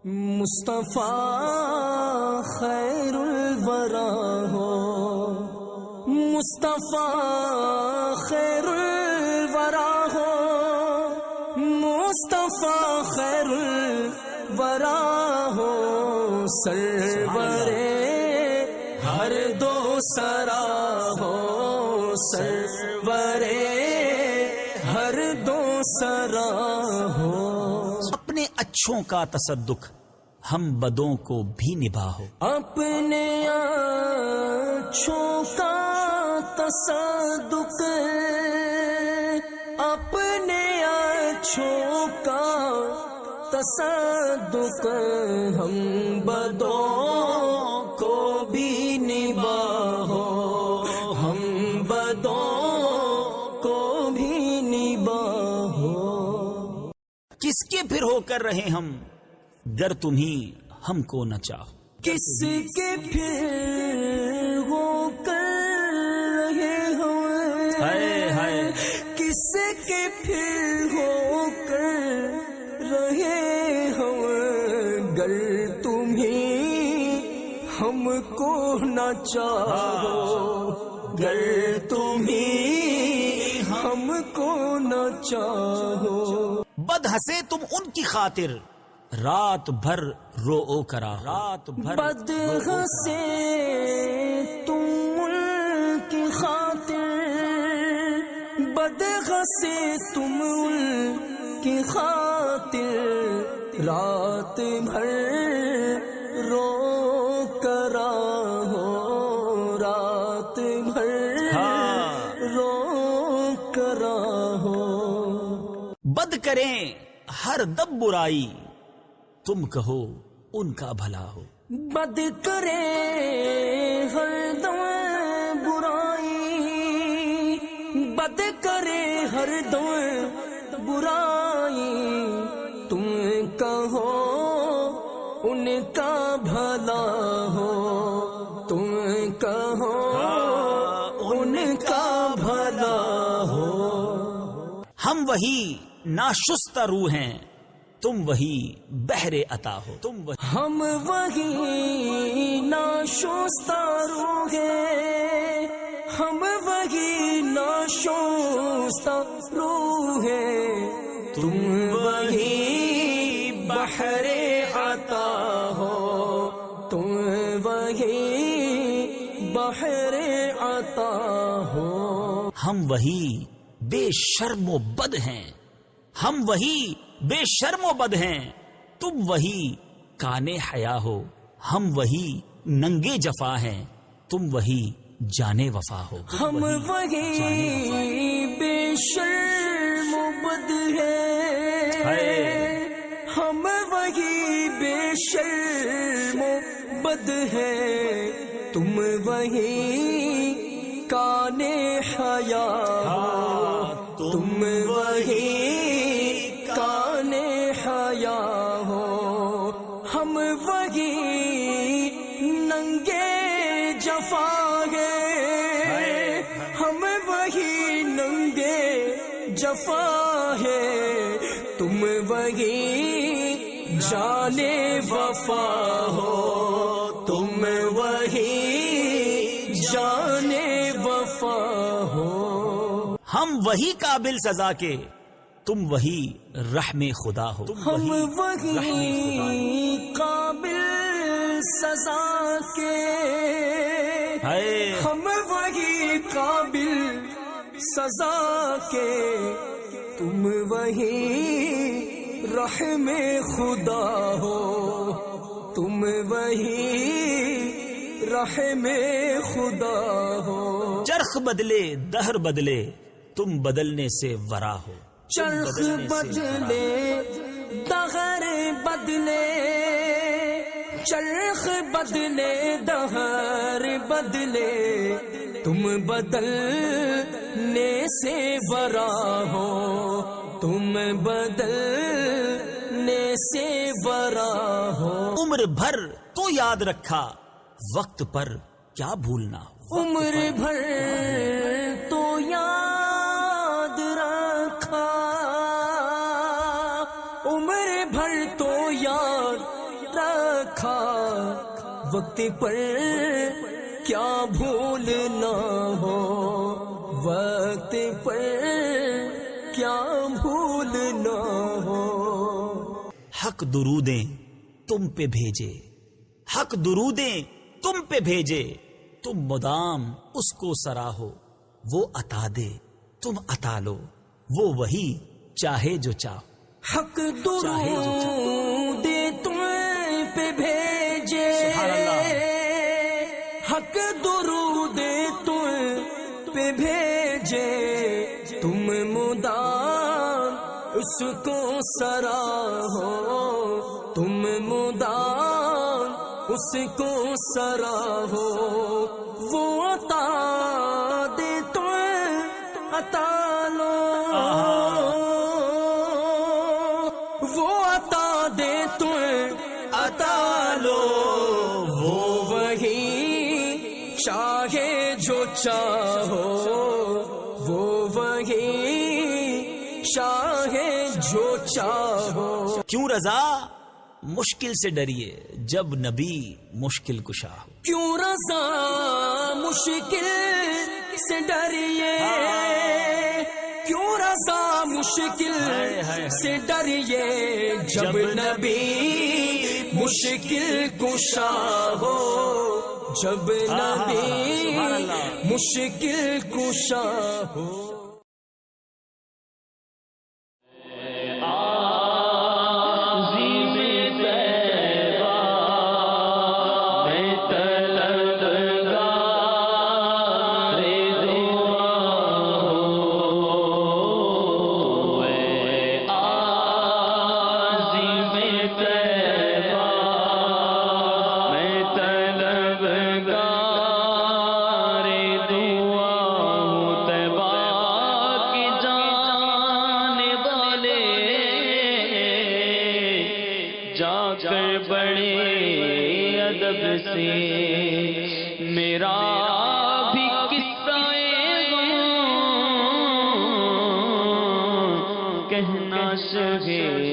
مصطفیٰ خیر الورا ہو، مصطفیٰ خیر الورا ہو، مصطفیٰ خیر الورا ہو، سرورے ہر دو سرا ہو، سرورے ہر دو سرا ہو۔ اپنے اچھوں کا تصدق ہم بدوں کو بھی نبھاؤ، اپنے اچھوں کا تصدق، اپنے اچھوں کا تصدق، ہم بدوں کو بھی نبھاؤ، ہم بدوں کو بھی نبھاؤ۔ کس کے پھر ہو کر رہے ہم گر تمہیں ہم کو نہ چاہو، کس کے پھر ہو کر رہے ہو، ہائے ہائے کس کے پھر ہو کر رہے ہو، گر تمہیں ہم کو نہ چاہو، گر تمہیں ہم کو نہ چاہو۔ بد ہنسے تم ان کی خاطر رات بھر رو او کرا، رات بھر بد ہنسے تم ان کی خاطر، بد ہنسے تم ان کی خاطر، رات بھر رو کرا ہو، رات بھر رو کرا ہو۔ بد کریں ہر دم برائی تم کہو ان کا بھلا ہو، بد کرے ہر دم برائی، بد کرے ہر دم برائی، تم کہو ان کا بھلا ہو، تم کہو ان کا بھلا ہو۔ ہم وہی ناشستہ روح ہیں تم وہی بحر عطا ہو، تم وہی ہم وہی ناشستہ روح ہیں، ہم وہی ناشستہ روح ہیں، تم وہی بحر عطا ہو، تم وہی بحر عطا ہو۔ ہم وہی بے شرم و بد ہیں، ہم وہی بے شرم و بد ہیں، تم وہی کانے حیا ہو، ہم وہی ننگے جفا ہیں، تم وہی جانے وفا ہو۔ ہم وہی بے شرم و بد ہیں، ہم وہی بے شرم و بد ہیں، تم وہی کانے حیا ہو، تم وہی کانے حیا ہو، ہم وہی ننگے جفا ہے، ہم وہی ننگے جفا ہے، تم وہی جانے وفا ہو، تم وہی جانے وفا ہو۔ ہم وہی قابل سزا کے تم وہی رحم خدا ہو، ہم وہی قابل سزا کے، ہم وہی قابل سزا کے، تم وہی رحم خدا ہو، تم وہی رحم خدا ہو۔ چرخ بدلے دہر بدلے تم بدلنے سے ورا ہو، چرخ بدلے دہر بدلے، چرخ بدلے دہر بدلے، تم بدلنے سے ورا ہو، تم بدلنے سے ورا ہو۔ عمر بھر تو یاد رکھا وقت پر کیا بھولنا ہو، عمر بھر تو یاد رکھا، عمر بھر تو یاد پر کیا بھولنا ہو، وقت پر کیا بھولنا ہو۔ حق درودیں تم پہ بھیجے، حق درودیں تم پہ بھیجے، تم مدام اس کو سراہو، وہ عطا دے تم عطا لو، وہ وہی چاہے جو چاہو۔ حق درود تم پہ بھیجے، سبحان اللہ۔ حق درود تم پہ بھیجے، تم مدام اس کو سراہو، تم مدام اس کو سراہو، وہ عطا دے تم عطا لو، وہ عطا دے تم عطا لو، وہ وہی چاہے جو چاہو، وہ وہی چاہے جو چاہو۔ کیوں رضا مشکل سے ڈریے جب نبی مشکل کشا ہو، کیوں رضا مشکل سے ڈریے، کیوں رضا مشکل سے ڈریے، جب نبی مشکل کشا ہو، جب نبی مشکل کشا ہو۔ میرا بھی قصہ غم کہنا شہے